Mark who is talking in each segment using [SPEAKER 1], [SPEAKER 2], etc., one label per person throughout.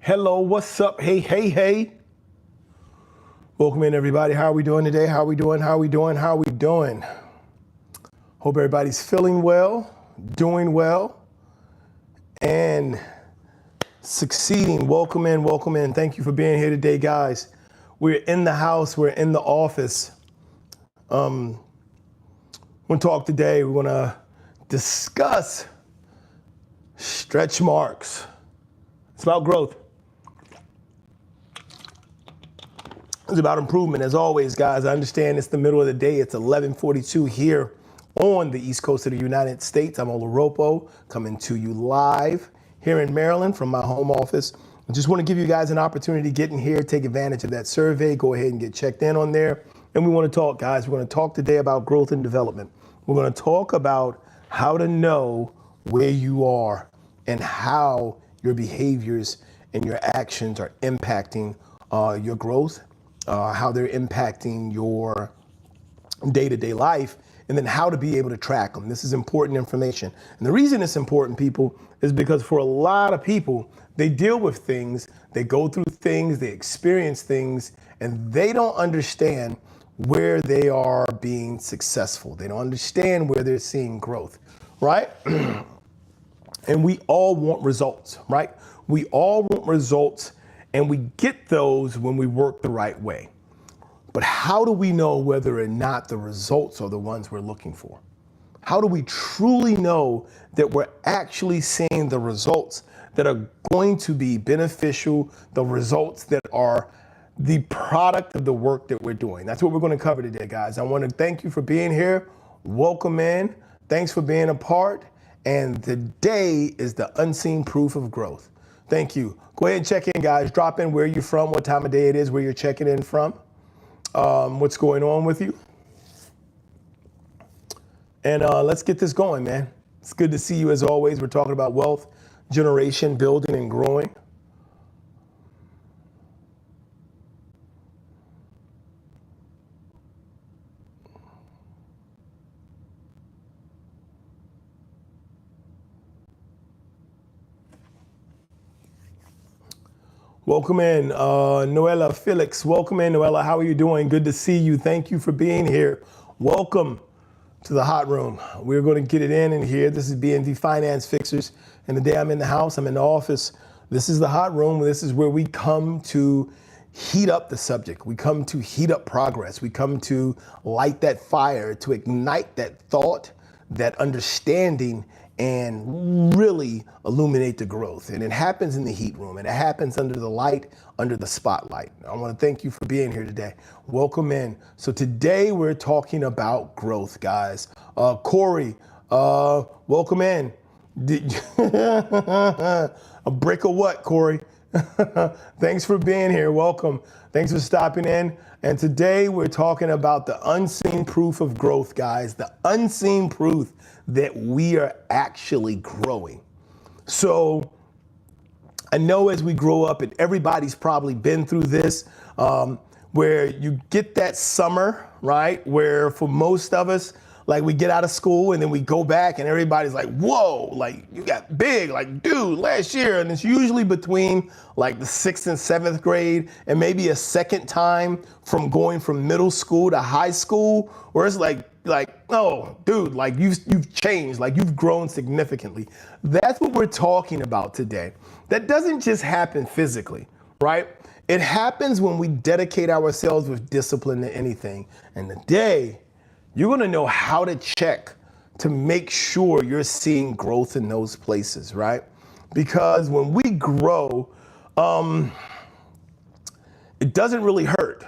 [SPEAKER 1] Hello, what's up? Hey, hey, hey. Welcome in, everybody. How are we doing today? How are we doing? How are we doing? How are we doing? Hope everybody's feeling well, doing well, and succeeding. Welcome in, welcome in. Thank you for being here today, guys. We're in the house, we're in the office. We're gonna talk today. We're gonna discuss stretch marks. It's about growth. It's about improvement. As always, guys, I understand it's the middle of the day. It's 11:42 here on the East Coast of the United States. I'm Oloropo, coming to you live here in Maryland from my home office. I just want to give you guys an opportunity to get in here, take advantage of that survey. Go ahead and get checked in on there. And we want to talk, guys. We're going to talk today about growth and development. We're going to talk about how to know where you are and how your behaviors and your actions are impacting your growth, how they're impacting your day-to-day life, and then how to be able to track them. This is important information. And the reason it's important, people, is because for a lot of people, they deal with things, they go through things, they experience things, and they don't understand where they are being successful. They don't understand where they're seeing growth, right? And we all want results, right? We all want results, and we get those when we work the right way. But how do we know whether or not the results are the ones we're looking for? How do we truly know that we're actually seeing the results that are going to be beneficial, the results that are the product of the work that we're doing? That's what we're going to cover today, guys. I want to thank you for being here. Welcome in. Thanks for being a part. And today is the unseen proof of growth. Thank you. Go ahead and check in, guys. Drop in where you're from, what time of day it is, where you're checking in from, what's going on with you. And let's get this going, man. It's good to see you as always. We're talking about wealth generation, building and growing. Welcome in, Noella Felix. Welcome in, Noella. How are you doing? Good to see you. Thank you for being here. Welcome to the hot room. We're going to get it in here. This is B&D Finance Fixers. And today I'm in the house, I'm in the office. This is the hot room. This is where we come to heat up the subject. We come to heat up progress. We come to light that fire, to ignite that thought, that understanding, and really illuminate the growth. And it happens in the heat room, and it happens under the light, under the spotlight. I want to thank you for being here today. Welcome in. So today we're talking about growth, guys. Corey, welcome in. A brick of what, Corey? Thanks for being here. Welcome. Thanks for stopping in. And today we're talking about the unseen proof of growth, guys. The unseen proof that we are actually growing. So I know as we grow up, and everybody's probably been through this, where you get that summer, right? Where for most of us, like we get out of school and then we go back and everybody's like, whoa, like you got big, like dude, last year. And it's usually between like the 6th and 7th grade and maybe a second time from going from middle school to high school, where it's like, oh, dude, like you've changed, like you've grown significantly. That's what we're talking about today. That doesn't just happen physically, right? It happens when we dedicate ourselves with discipline to anything. And today, you're gonna know how to check to make sure you're seeing growth in those places, right? Because when we grow, it doesn't really hurt,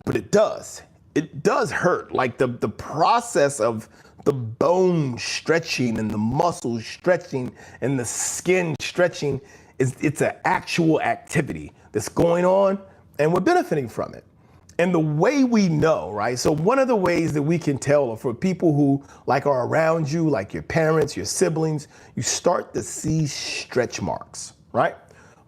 [SPEAKER 1] but it does. It does hurt. Like the process of the bone stretching and the muscles stretching and the skin stretching, it's an actual activity that's going on and we're benefiting from it. And the way we know, right? So one of the ways that we can tell for people who like are around you, like your parents, your siblings, you start to see stretch marks, right?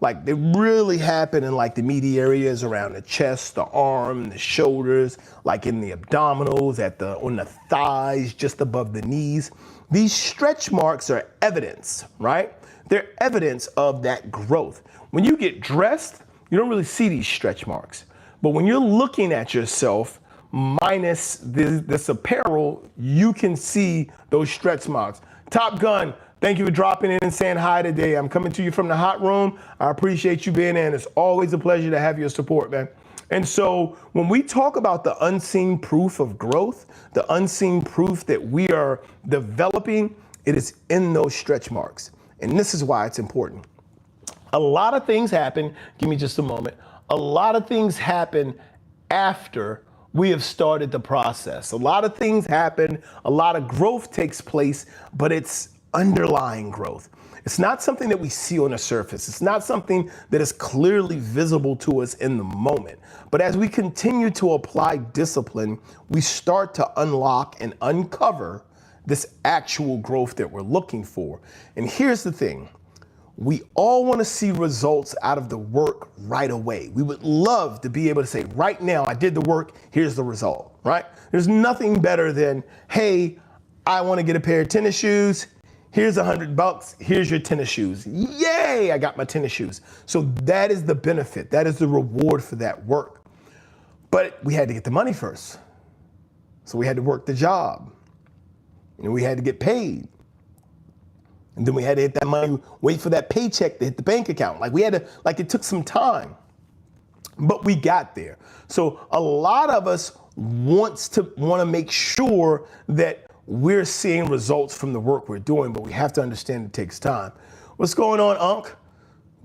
[SPEAKER 1] Like they really happen in like the meaty areas around the chest, the arm, the shoulders, like in the abdominals, on the thighs, just above the knees. These stretch marks are evidence, right? they're evidence of that growth. When you get dressed, you don't really see these stretch marks. But when you're looking at yourself minus this apparel, you can see those stretch marks. Top Gun, thank you for dropping in and saying hi today. I'm coming to you from the hot room. I appreciate you being in. It's always a pleasure to have your support, man. And so when we talk about the unseen proof of growth, the unseen proof that we are developing, it is in those stretch marks. And this is why it's important. A lot of things happen, give me just a moment. A lot of things happen after we have started the process. A lot of things happen, a lot of growth takes place, but it's underlying growth. It's not something that we see on the surface. It's not something that is clearly visible to us in the moment. But as we continue to apply discipline, we start to unlock and uncover this actual growth that we're looking for. And here's the thing. We all want to see results out of the work right away. We would love to be able to say, right now, I did the work, here's the result, right? There's nothing better than, hey, I want to get a pair of tennis shoes. Here's $100, here's your tennis shoes. Yay, I got my tennis shoes. So that is the benefit. That is the reward for that work. But we had to get the money first. So we had to work the job. And we had to get paid. And then we had to hit that money, wait for that paycheck to hit the bank account. It took some time, but we got there. So a lot of us want to make sure that we're seeing results from the work we're doing, but we have to understand it takes time. What's going on, Unc?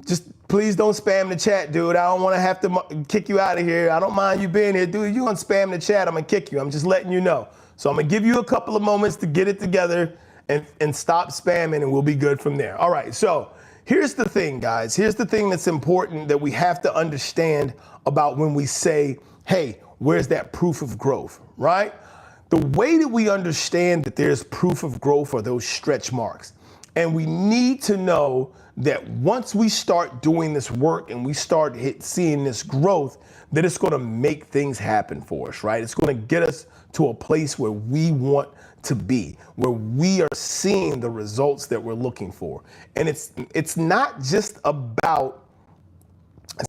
[SPEAKER 1] Just please don't spam the chat, dude. I don't want to have to kick you out of here. I don't mind you being here, dude. You gonna spam the chat, I'm gonna kick you. I'm just letting you know. So I'm gonna give you a couple of moments to get it together and stop spamming, and we'll be good from there. All right, so here's the thing, guys. Here's the thing that's important that we have to understand about when we say, hey, where's that proof of growth, right? The way that we understand that there's proof of growth are those stretch marks. And we need to know that once we start doing this work and we start seeing this growth, that it's gonna make things happen for us, right? It's gonna get us to a place where we want to be, where we are seeing the results that we're looking for. And it's not just about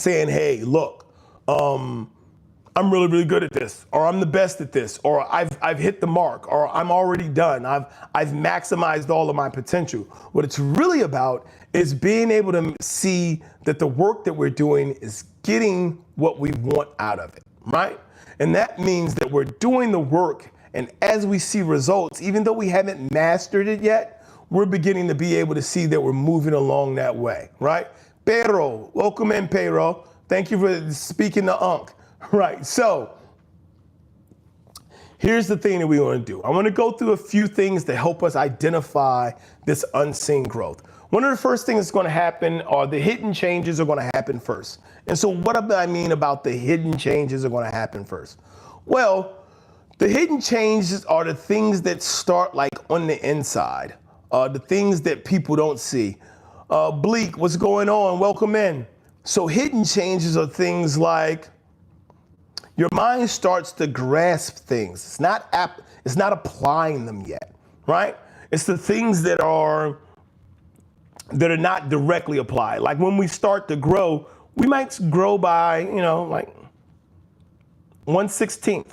[SPEAKER 1] saying, hey, look, I'm really, really good at this, or I'm the best at this, or I've hit the mark, or I'm already done. I've maximized all of my potential. What it's really about is being able to see that the work that we're doing is getting what we want out of it, right? And that means that we're doing the work, and as we see results, even though we haven't mastered it yet, we're beginning to be able to see that we're moving along that way, right? Pedro, welcome in, Pedro. Thank you for speaking to Unc. Right, so here's the thing that we want to do. I want to go through a few things to help us identify this unseen growth. One of the first things that's going to happen are the hidden changes are going to happen first. And so what do I mean about the hidden changes are going to happen first? Well, the hidden changes are the things that start like on the inside, the things that people don't see. Bleak, what's going on? Welcome in. So hidden changes are things like your mind starts to grasp things. It's not applying them yet, right? It's the things that are not directly applied. Like when we start to grow, we might grow by, like 1/16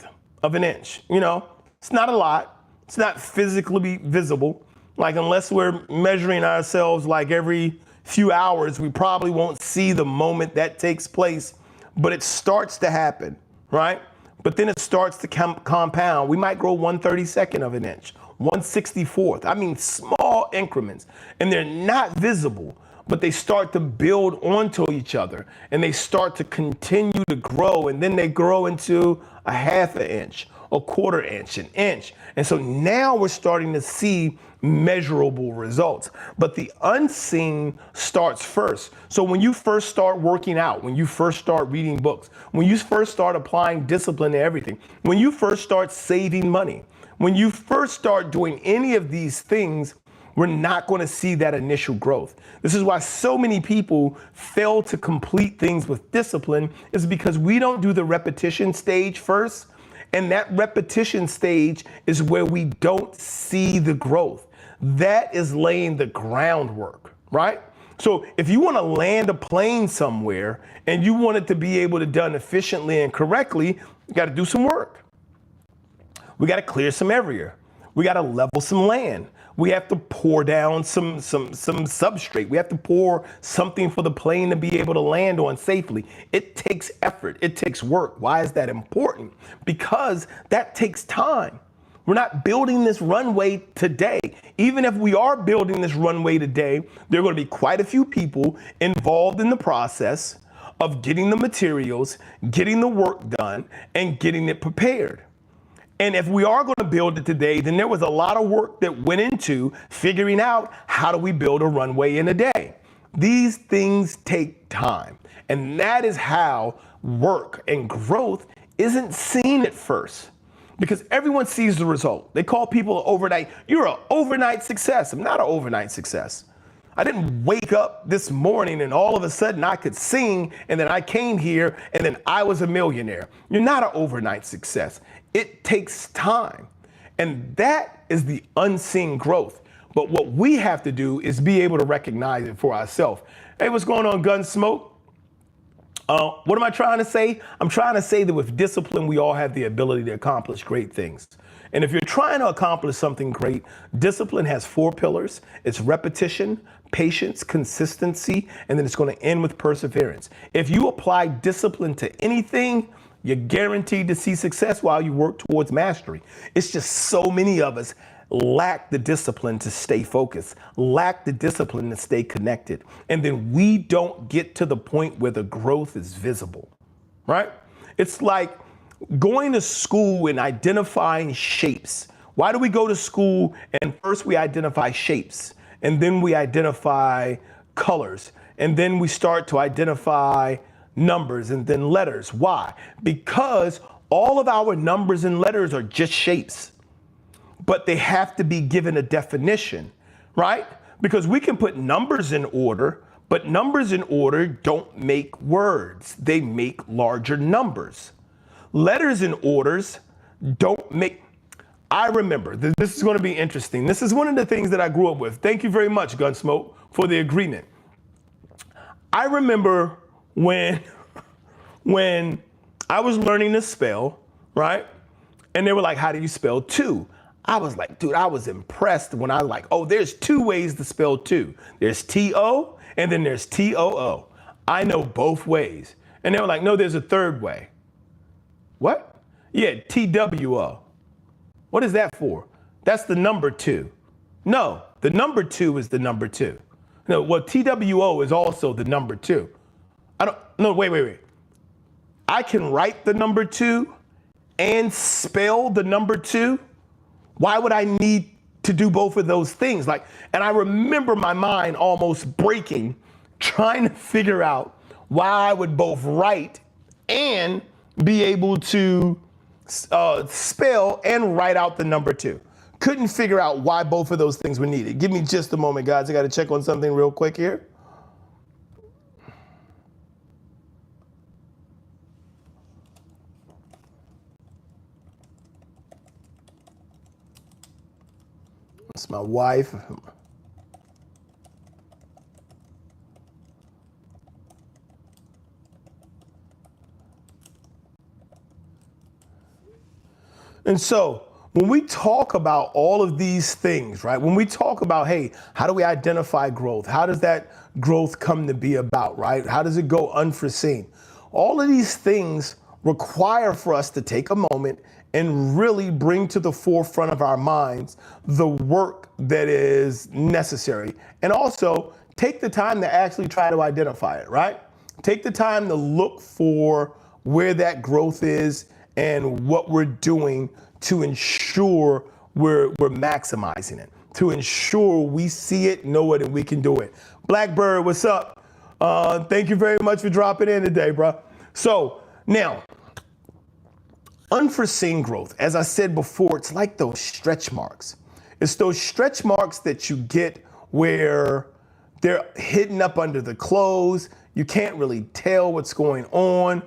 [SPEAKER 1] of an inch. It's not a lot. It's not physically visible. Like unless we're measuring ourselves like every few hours, we probably won't see the moment that takes place, but it starts to happen. Right? But then it starts to compound. We might grow 1/32 of an inch, 1/64. I mean, small increments, and they're not visible, but they start to build onto each other, and they start to continue to grow, and then they grow into a 1/2 inch, a 1/4 inch, an inch. And so now we're starting to see measurable results. But the unseen starts first. So when you first start working out, when you first start reading books, when you first start applying discipline to everything, when you first start saving money, when you first start doing any of these things, we're not going to see that initial growth. This is why so many people fail to complete things with discipline, is because we don't do the repetition stage first. And that repetition stage is where we don't see the growth. That is laying the groundwork, right? So if you want to land a plane somewhere and you want it to be able to done efficiently and correctly, you got to do some work. We got to clear some area. We got to level some land. We have to pour down some substrate. We have to pour something for the plane to be able to land on safely. It takes effort. It takes work. Why is that important? Because that takes time. We're not building this runway today. Even if we are building this runway today, there are going to be quite a few people involved in the process of getting the materials, getting the work done, and getting it prepared. And if we are going to build it today, then there was a lot of work that went into figuring out how do we build a runway in a day. These things take time. And that is how work and growth isn't seen at first. Because everyone sees the result. They call people overnight, you're an overnight success. I'm not an overnight success. I didn't wake up this morning and all of a sudden I could sing and then I came here and then I was a millionaire. You're not an overnight success. It takes time. And that is the unseen growth. But what we have to do is be able to recognize it for ourselves. Hey, what's going on, Gunsmoke? What am I trying to say? I'm trying to say that with discipline, we all have the ability to accomplish great things. And if you're trying to accomplish something great, discipline has 4 pillars. It's repetition, patience, consistency, and then it's going to end with perseverance. If you apply discipline to anything, you're guaranteed to see success while you work towards mastery. It's just so many of us lack the discipline to stay focused, lack the discipline to stay connected. And then we don't get to the point where the growth is visible, right? It's like going to school and identifying shapes. Why do we go to school and first we identify shapes and then we identify colors and then we start to identify numbers and then letters? Why? Because all of our numbers and letters are just shapes. But they have to be given a definition, right? Because we can put numbers in order, but numbers in order don't make words. They make larger numbers. Letters in orders don't make. I remember, this is going to be interesting. This is one of the things that I grew up with. Thank you very much, Gunsmoke, for the agreement. I remember when I was learning to spell, right? And they were like, how do you spell 2? I was like, dude, I was impressed when I was like, oh, there's 2 ways to spell 2. There's T-O and then there's T-O-O. I know both ways. And they were like, no, there's a third way. What? Yeah, T-W-O. What is that for? That's the number 2. No, the number 2 is the number 2. No, well, T-W-O is also the number 2. Wait. I can write the number 2 and spell the number 2. Why would I need to do both of those things? And I remember my mind almost breaking, trying to figure out why I would both write and be able to spell and write out the number 2. Couldn't figure out why both of those things were needed. Give me just a moment, guys. I got to check on something real quick here. It's my wife. And so when we talk about all of these things, right? When we talk about, hey, how do we identify growth? How does that growth come to be about, right? How does it go unforeseen? All of these things require for us to take a moment and really bring to the forefront of our minds the work that is necessary. And also take the time to actually try to identify it, right? Take the time to look for where that growth is and what we're doing to ensure we're maximizing it, to ensure we see it, know it, and we can do it. Blackbird, what's up? Thank you very much for dropping in today, bro. So now, unforeseen growth, as I said before, it's like those stretch marks. It's those stretch marks that you get where they're hidden up under the clothes. You can't really tell what's going on.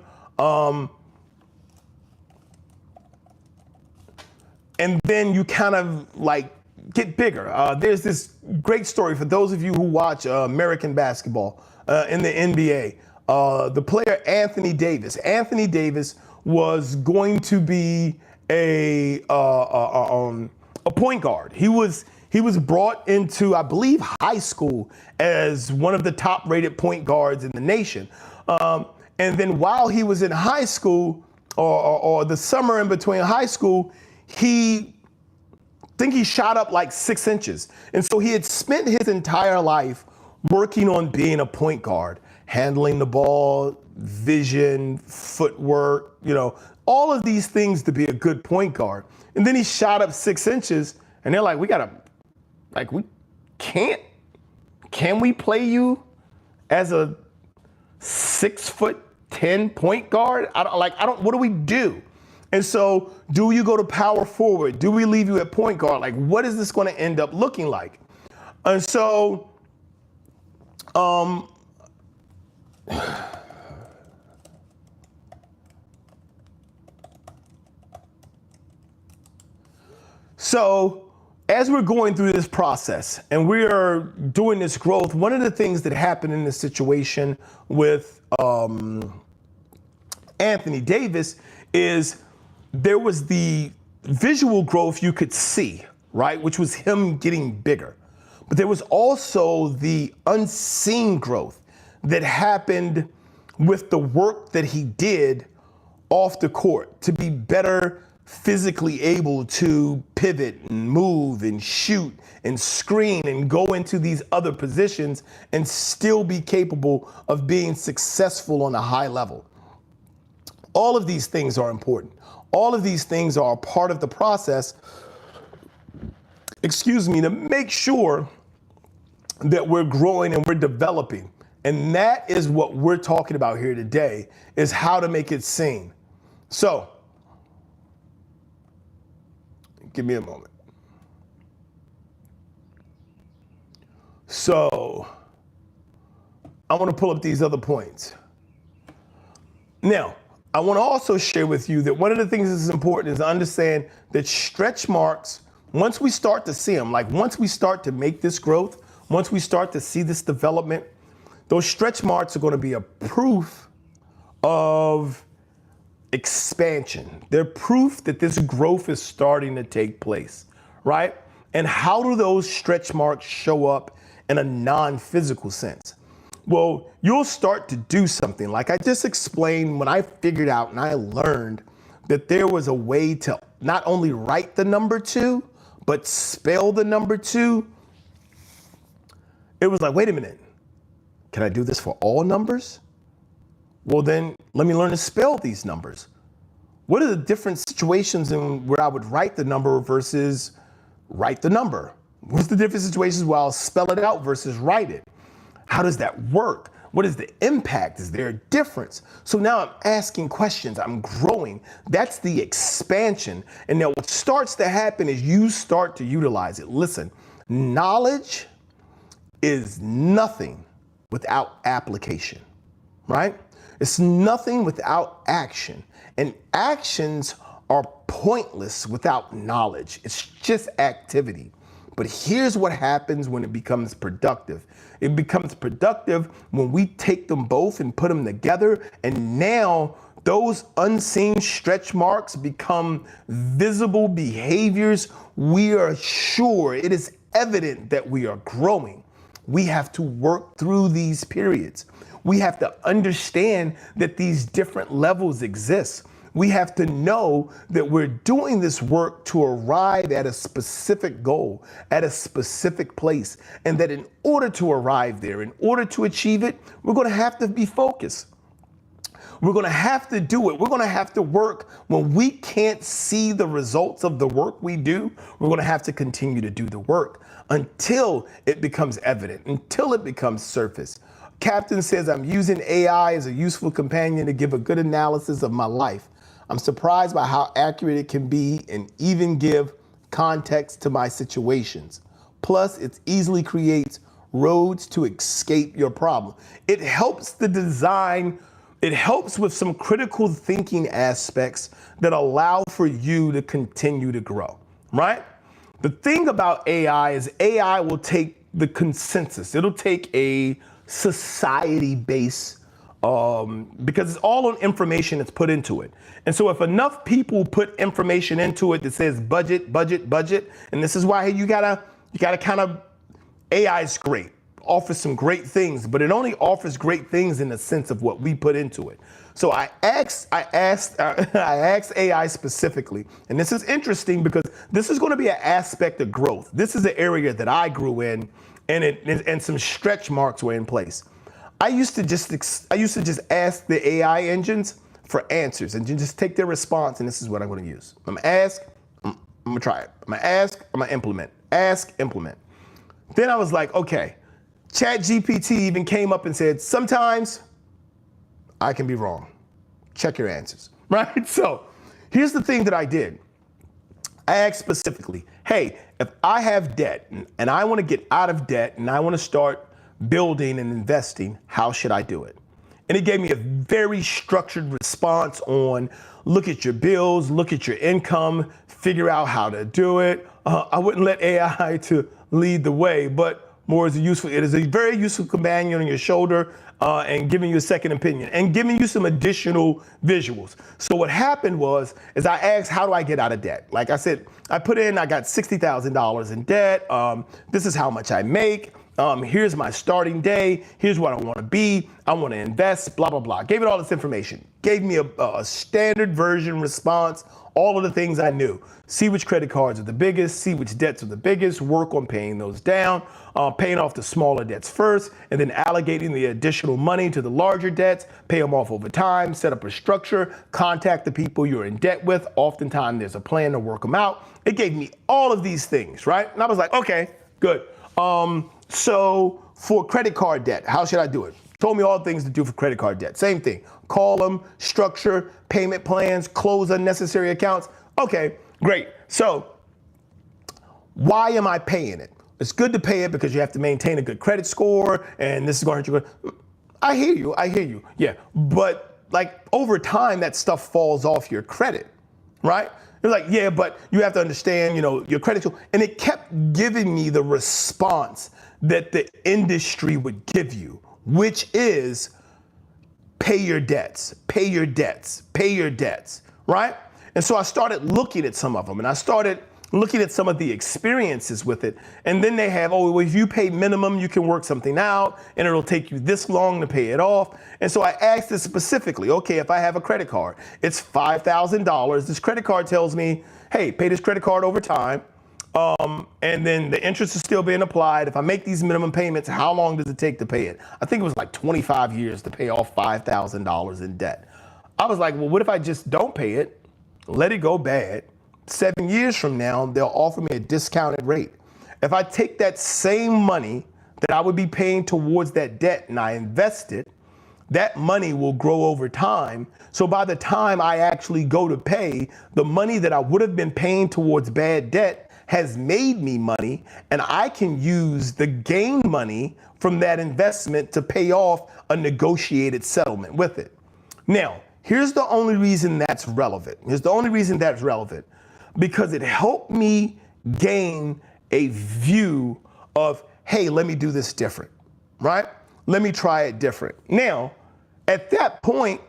[SPEAKER 1] And then you kind of like get bigger. There's this great story for those of you who watch American basketball in the NBA. The player Anthony Davis. Anthony Davis was going to be a point guard. He was brought into, I believe, high school as one of the top-rated point guards in the nation. And then while he was in high school, or the summer in between high school, he shot up like 6 inches. And so he had spent his entire life working on being a point guard, handling the ball, vision, footwork, all of these things to be a good point guard. And then he shot up 6 inches, and they're like, can we play you as a 6'10" point guard? What do we do? And so, do you go to power forward? Do we leave you at point guard? Like, what is this going to end up looking like? And so, as we're going through this process and we are doing this growth, one of the things that happened in this situation with Anthony Davis is there was the visual growth you could see, right? Which was him getting bigger. But there was also the unseen growth that happened with the work that he did off the court to be better physically able to pivot and move and shoot and screen and go into these other positions and still be capable of being successful on a high level. All of these things are important. All of these things are a part of the process, to make sure that we're growing and we're developing. And that is what we're talking about here today, is how to make it seen. So, give me a moment. So, I want to pull up these other points. Now, I want to also share with you that one of the things that's important is to understand that stretch marks, once we start to see them, like once we start to make this growth, once we start to see this development, those stretch marks are going to be a proof of expansion. They're proof that this growth is starting to take place, right? And how do those stretch marks show up in a non-physical sense? Well, you'll start to do something like I just explained when I figured out and I learned that there was a way to not only write the number 2, but spell the number 2. It was like, wait a minute, can I do this for all numbers? Well, then let me learn to spell these numbers. What are the different situations in where I would write the number versus write the number? What's the different situations where I'll spell it out versus write it? How does that work? What is the impact? Is there a difference? So now I'm asking questions, I'm growing. That's the expansion. And now what starts to happen is you start to utilize it. Listen, knowledge is nothing without application, right? It's nothing without action. And actions are pointless without knowledge. It's just activity. But here's what happens when it becomes productive. It becomes productive when we take them both and put them together, and now those unseen stretch marks become visible behaviors. We are sure, it is evident that we are growing. We have to work through these periods. We have to understand that these different levels exist. We have to know that we're doing this work to arrive at a specific goal, at a specific place, and that in order to arrive there, in order to achieve it, we're going to have to be focused. We're going to have to do it. We're going to have to work when we can't see the results of the work we do. We're going to have to continue to do the work until it becomes evident, until it becomes surface. Captain says, I'm using AI as a useful companion to give a good analysis of my life. I'm surprised by how accurate it can be and even give context to my situations. Plus, it easily creates roads to escape your problem. It helps the design, it helps with some critical thinking aspects that allow for you to continue to grow, right? The thing about AI is AI will take the consensus. It'll take a society base because it's all on information that's put into it. And so if enough people put information into it that says budget, budget, budget, and this is why you gotta kind of, AI is great, offers some great things, but it only offers great things in the sense of what we put into it. So I asked AI specifically, and this is interesting because this is going to be an aspect of growth. This is an area that I grew in, and some stretch marks were in place. I used to just ask the AI engines for answers and just take their response, and this is what I'm going to use. I'm gonna ask, I'm gonna try it. I'm gonna ask, I'm gonna implement. Ask, implement. Then I was like, okay, ChatGPT even came up and said, sometimes I can be wrong. Check your answers, right? So here's the thing that I did. I asked specifically, hey, if I have debt and I want to get out of debt and I want to start building and investing, how should I do it? And it gave me a very structured response on look at your bills, look at your income, figure out how to do it. I wouldn't let AI to lead the way, but more as it is a very useful companion on your shoulder and giving you a second opinion and giving you some additional visuals. So what happened was I asked, how do I get out of debt? Like I said, I put in, I got $60,000 in debt. This is how much I make. Here's my starting day. Here's what I want to be. I want to invest, blah, blah, blah. Gave it all this information. Gave me a standard version response, all of the things I knew. See which credit cards are the biggest, see which debts are the biggest, work on paying those down, paying off the smaller debts first, and then allocating the additional money to the larger debts, pay them off over time, set up a structure, contact the people you're in debt with. Oftentimes there's a plan to work them out. It gave me all of these things, right? And I was like, okay, good. So for credit card debt, how should I do it? Told me all the things to do for credit card debt. Same thing. Call them, structure, payment plans, close unnecessary accounts. Okay, great. So why am I paying it? It's good to pay it because you have to maintain a good credit score and this is going to hurt you. I hear you. Yeah. But like over time, that stuff falls off your credit, right? It's like, yeah, but you have to understand, your credit score. And it kept giving me the response that the industry would give you, which is pay your debts, pay your debts, pay your debts, right? And so I started looking at some of them and I started looking at some of the experiences with it. And then they have, well, if you pay minimum, you can work something out and it'll take you this long to pay it off. And so I asked this specifically, okay, if I have a credit card, it's $5,000. This credit card tells me, hey, pay this credit card over time. And then the interest is still being applied. If I make these minimum payments, how long does it take to pay it? I think it was like 25 years to pay off $5,000 in debt. I was like, well, what if I just don't pay it, let it go bad? 7 years from now, they'll offer me a discounted rate. If I take that same money that I would be paying towards that debt and I invest it, that money will grow over time. So by the time I actually go to pay, the money that I would have been paying towards bad debt has made me money, and I can use the gain money from that investment to pay off a negotiated settlement with it. Now, here's the only reason that's relevant. Because it helped me gain a view of, hey, let me do this different, right? Let me try it different. Now, at that point,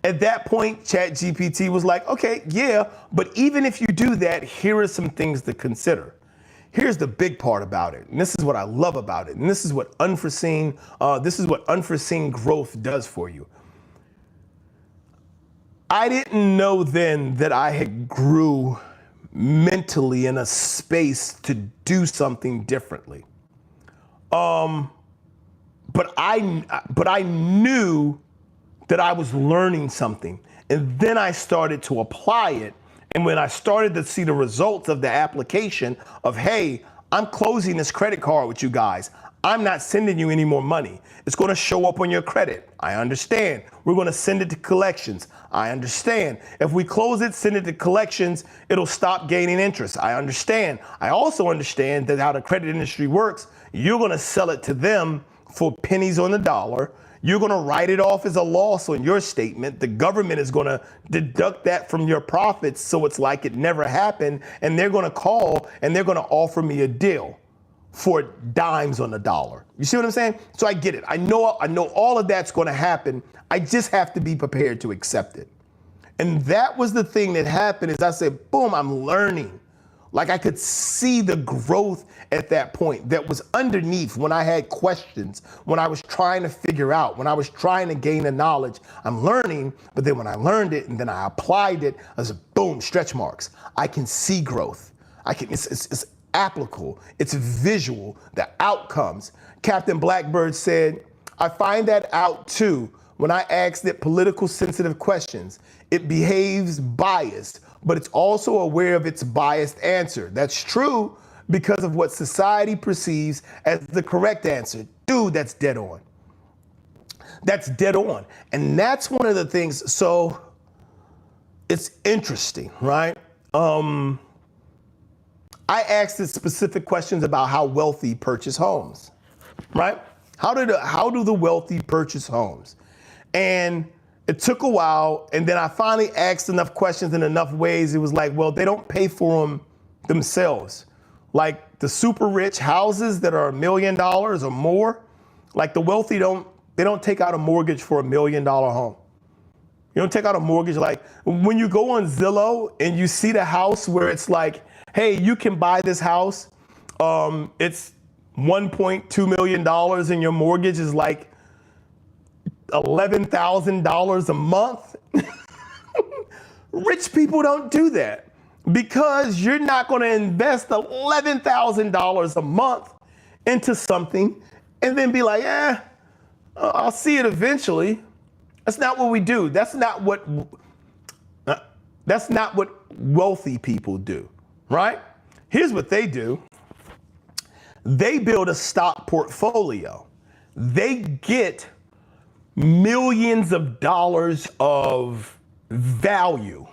[SPEAKER 1] ChatGPT was like, okay, yeah, but even if you do that, here are some things to consider. Here's the big part about it, and this is what I love about it, and this is what unforeseen growth does for you. I didn't know then that I had grew mentally in a space to do something differently. But I knew that I was learning something, and then I started to apply it. And when I started to see the results of the application of, hey, I'm closing this credit card with you guys. I'm not sending you any more money. It's going to show up on your credit. I understand. We're going to send it to collections. I understand. If we close it, send it to collections, it'll stop gaining interest. I understand. I also understand that how the credit industry works, you're going to sell it to them for pennies on the dollar. You're going to write it off as a loss on your statement. The government is going to deduct that from your profits, so it's like it never happened. And they're going to call and they're going to offer me a deal for dimes on the dollar. You see what I'm saying? So I get it. I know all of that's going to happen. I just have to be prepared to accept it. And that was the thing that happened. Is I said, boom, I'm learning. Like I could see the growth at that point that was underneath when I had questions, when I was trying to figure out, when I was trying to gain the knowledge. I'm learning, but then when I learned it and then I applied it, I was boom, stretch marks. I can see growth. It's applicable. It's visual, the outcomes. Captain Blackbird said, I find that out too when I ask it political sensitive questions. It behaves biased, but it's also aware of its biased answer. That's true because of what society perceives as the correct answer. Dude, that's dead on. That's dead on. And that's one of the things. So it's interesting, right? I asked it specific questions about how wealthy purchase homes, right? How do the wealthy purchase homes? And it took a while, and then I finally asked enough questions in enough ways. It was like, well, they don't pay for them themselves. Like the super rich houses that are $1 million or more, like the wealthy they don't take out a mortgage for $1 million home. You don't take out a mortgage. Like when you go on Zillow and you see the house where it's like, hey, you can buy this house. It's $1.2 million and your mortgage is like $11,000 a month. Rich people don't do that because you're not going to invest $11,000 a month into something and then be like, I'll see it eventually. That's not what we do. That's not what wealthy people do, right? Here's what they do. They build a stock portfolio. They get millions of dollars of value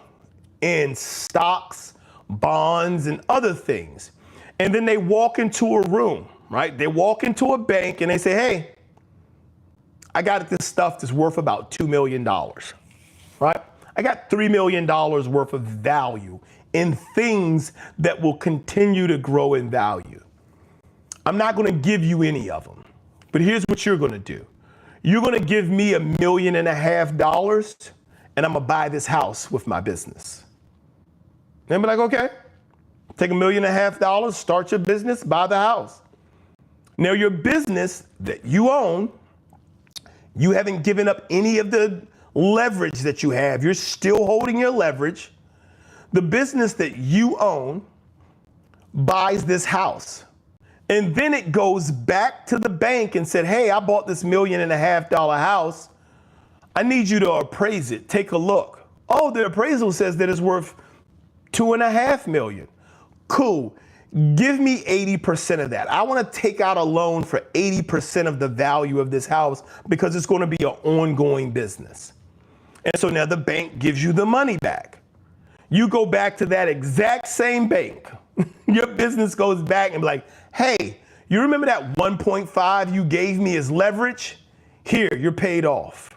[SPEAKER 1] in stocks, bonds, and other things. And then they walk into a room, right? They walk into a bank and they say, hey, I got this stuff that's worth about $2 million, right? I got $3 million worth of value in things that will continue to grow in value. I'm not going to give you any of them, but here's what you're going to do. You're going to give me $1.5 million and I'm going to buy this house with my business. And be like, okay, take $1.5 million, start your business, buy the house. Now your business that you own, you haven't given up any of the leverage that you have. You're still holding your leverage. The business that you own buys this house. And then it goes back to the bank and said, hey, I bought this $1.5 million house. I need you to appraise it. Take a look. Oh, the appraisal says that it's worth $2.5 million. Cool. Give me 80% of that. I want to take out a loan for 80% of the value of this house because it's going to be an ongoing business. And so now the bank gives you the money back. You go back to that exact same bank. Your business goes back and be like, hey, you remember that 1.5 you gave me as leverage? Here, you're paid off.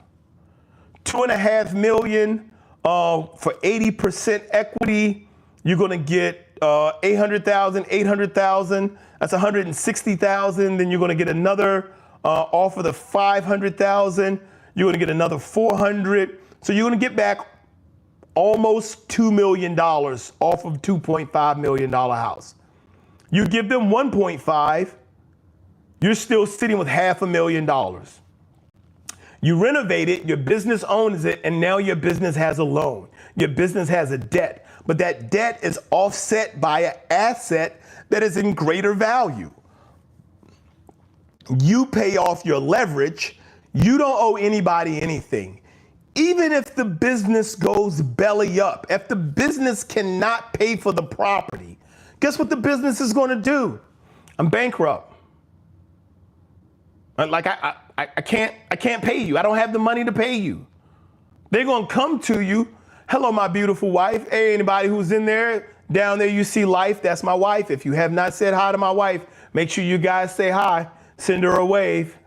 [SPEAKER 1] $2.5 million for 80% equity. You're going to get 800,000. That's 160,000. Then you're going to get another off of the 500,000. You're going to get another 400. So you're going to get back almost $2 million off of $2.5 million house. You give them 1.5, you're still sitting with $500,000. You renovate it, your business owns it, and now your business has a loan. Your business has a debt, but that debt is offset by an asset that is in greater value. You pay off your leverage, you don't owe anybody anything. Even if the business goes belly up, if the business cannot pay for the property, guess what the business is going to do? I'm bankrupt. Like I can't pay you. I don't have the money to pay you. They're going to come to you. Hello, my beautiful wife. Hey, anybody who's in there, down there, you see Life. That's my wife. If you have not said hi to my wife, make sure you guys say hi. Send her a wave.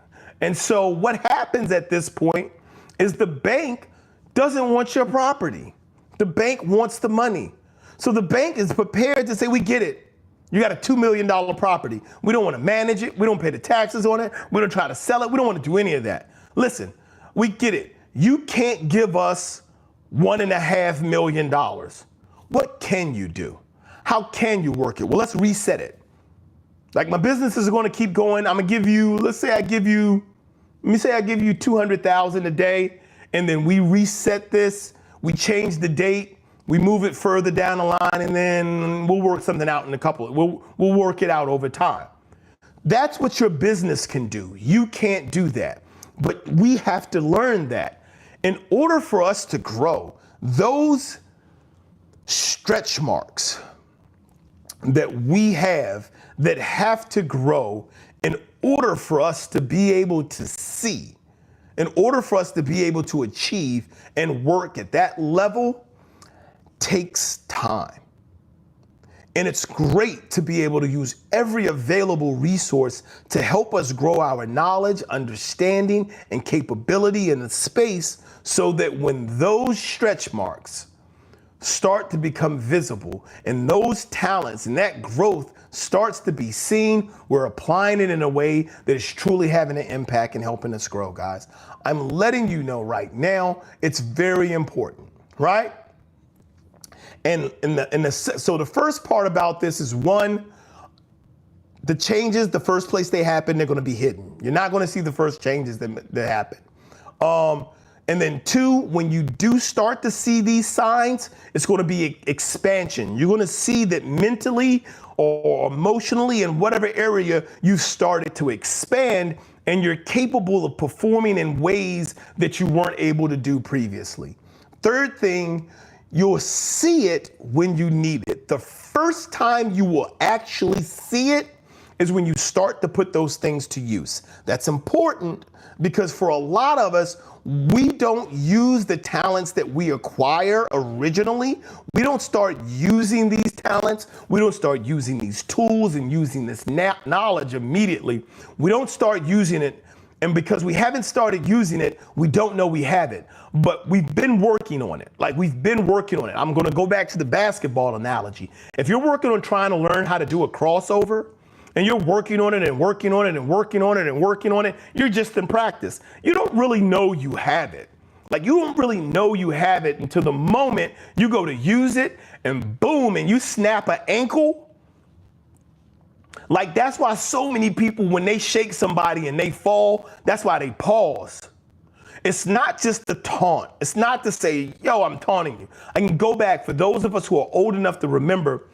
[SPEAKER 1] And so what happens at this point is the bank doesn't want your property. The bank wants the money. So the bank is prepared to say, we get it. You got a $2 million property. We don't want to manage it. We don't pay the taxes on it. We don't try to sell it. We don't want to do any of that. Listen, we get it. You can't give us $1.5 million. What can you do? How can you work it? Well, let's reset it. Like, my business is going to keep going. I'm going to give you, let me say I give you 200,000 a day, and then we reset this. We change the date. We move it further down the line, and then we'll work something out in we'll work it out over time. That's what your business can do. You can't do that. But we have to learn that. In order for us to grow, those stretch marks that we have that have to grow in order for us to be able to see, in order for us to be able to achieve and work at that level, takes time. And it's great to be able to use every available resource to help us grow our knowledge, understanding, and capability in the space so that when those stretch marks start to become visible and those talents and that growth starts to be seen, we're applying it in a way that is truly having an impact and helping us grow, guys. I'm letting you know right now, it's very important, right? And so the first part about this is, one, the changes, the first place they happen, they're going to be hidden. You're not going to see the first changes that happen. And then two, when you do start to see these signs, it's going to be expansion. You're going to see that mentally or emotionally in whatever area you've started to expand, and you're capable of performing in ways that you weren't able to do previously. Third thing, you'll see it when you need it. The first time you will actually see it is when you start to put those things to use. That's important because for a lot of us, we don't use the talents that we acquire originally. We don't start using these talents. We don't start using these tools and using this knowledge immediately. We don't start using it. And because we haven't started using it, we don't know we have it. But we've been working on it. Like, we've been working on it. I'm going to go back to the basketball analogy. If you're working on trying to learn how to do a crossover, and you're working on it and working on it and working on it and working on it, you're just in practice. You don't really know you have it. Like, you don't really know you have it until the moment you go to use it and boom, and you snap an ankle. Like, that's why so many people, when they shake somebody and they fall, that's why they pause. It's not just the taunt. It's not to say, yo, I'm taunting you. I can go back, for those of us who are old enough to remember,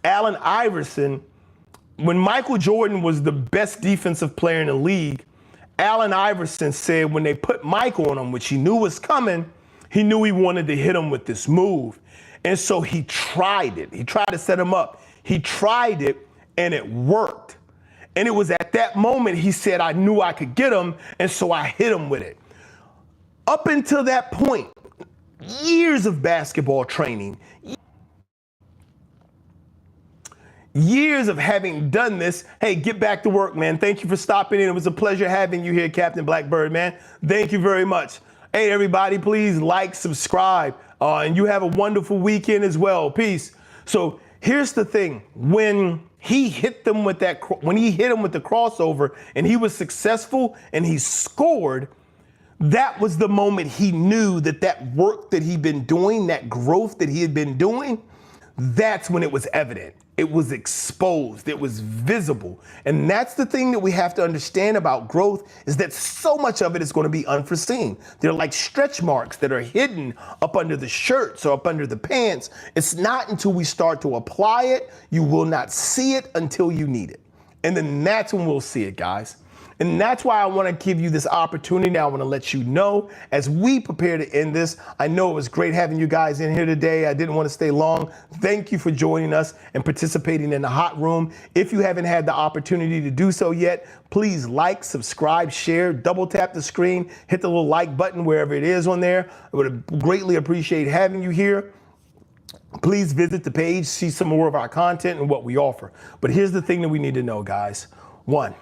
[SPEAKER 1] Allen Iverson, when Michael Jordan was the best defensive player in the league, Allen Iverson said when they put Michael on him, which he knew was coming, he knew he wanted to hit him with this move. And so he tried it. He tried to set him up. He tried it and it worked. And it was at that moment he said, I knew I could get him, and so I hit him with it. Up until that point, years of basketball training, years of having done this. Hey, get back to work, man. Thank you for stopping in. It was a pleasure having you here, Captain Blackbird, man. Thank you very much. Hey, everybody, please like, subscribe, and you have a wonderful weekend as well. Peace. So here's the thing. When he hit them with the crossover and he was successful and he scored, that was the moment he knew that work that he'd been doing, that growth that he had been doing, that's when it was evident. It was exposed. It was visible. And that's the thing that we have to understand about growth, is that so much of it is going to be unforeseen. They're like stretch marks that are hidden up under the shirts or up under the pants. It's not until we start to apply it, you will not see it until you need it. And then that's when we'll see it, guys. And that's why I want to give you this opportunity. I want to let you know as we prepare to end this. I know it was great having you guys in here today. I didn't want to stay long. Thank you for joining us and participating in the hot room. If you haven't had the opportunity to do so yet, please like, subscribe, share, double tap the screen, hit the little like button wherever it is on there. I would greatly appreciate having you here. Please visit the page, see some more of our content and what we offer. But here's the thing that we need to know, guys. One,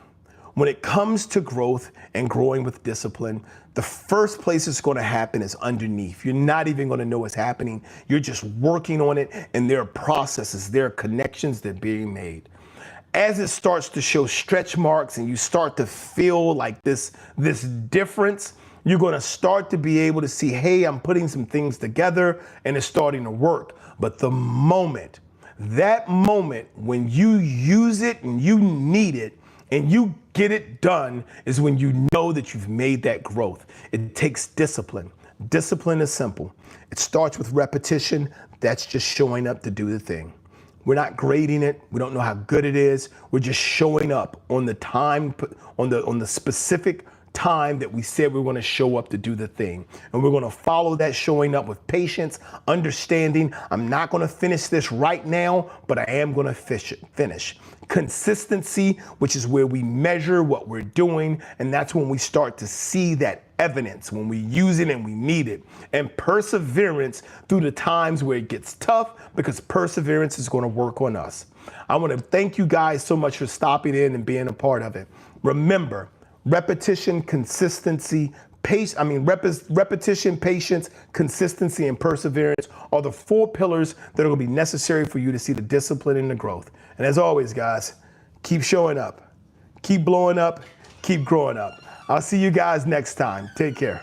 [SPEAKER 1] when it comes to growth and growing with discipline, the first place it's going to happen is underneath. You're not even going to know what's happening. You're just working on it, and there are processes, there are connections that are being made. As it starts to show stretch marks and you start to feel like this difference, you're going to start to be able to see, hey, I'm putting some things together and it's starting to work. But that moment when you use it and you need it and you get it done is when you know that you've made that growth. It takes discipline. Discipline is simple. It starts with repetition. That's just showing up to do the thing. We're not grading it. We don't know how good it is. We're just showing up on the time, on the specific time that we said we were going to show up to do the thing. And we're going to follow that showing up with patience, understanding I'm not going to finish this right now, but I am going to finish. Consistency, which is where we measure what we're doing, and that's when we start to see that evidence, when we use it and we need it. And perseverance through the times where it gets tough, because perseverance is going to work on us. I want to thank you guys so much for stopping in and being a part of it. Remember, repetition, consistency, repetition, patience, consistency, and perseverance are the 4 pillars that are going to be necessary for you to see the discipline and the growth. And as always, guys, keep showing up, keep blowing up, keep growing up. I'll see you guys next time. Take care.